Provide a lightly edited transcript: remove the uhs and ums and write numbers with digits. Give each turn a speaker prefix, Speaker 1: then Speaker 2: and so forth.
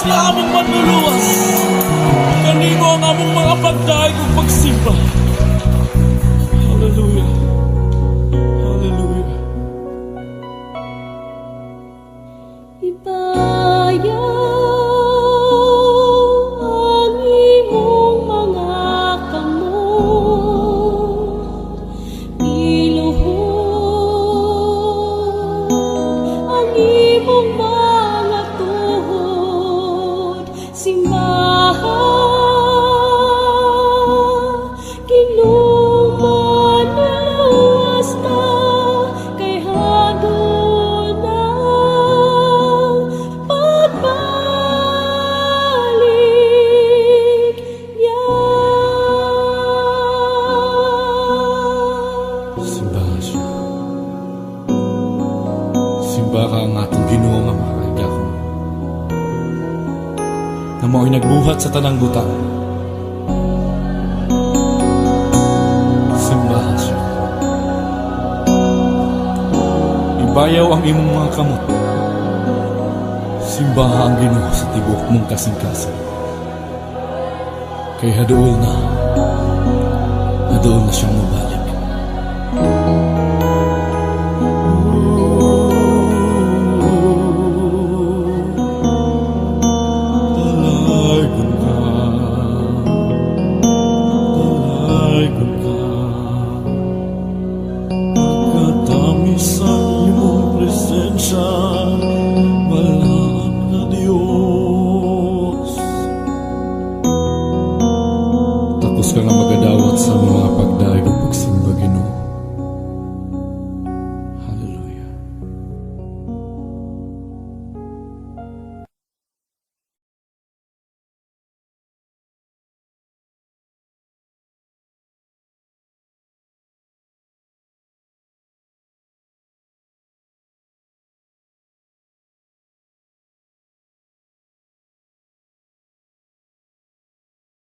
Speaker 1: nga among manluluwas. Kanimo ang among mga pagdaig ug pagsimba. Hallelujah. Hallelujah.
Speaker 2: Ibayaw ang imong mga kamot, iluhod ang imong mga tuhod, simbahan kinuman luwas ta kay hadon na pagbalik niya.
Speaker 1: Simbahan siya. Simba ka ang atong Ginoo nga mga kaigakon, na mao'y nagbuhat sa tanang butang. Simbahan siya. Ibayaw ang imong mga kamot. Simbaha ang Ginoo sa tibok mong kasing-kasing. Kay haduol na siyang mabalik. Dalaygon ka, dalaygon ka, pagkatamis ang iyong presensya, malaan na Diyos. Tapos ka nga magadawat sa mga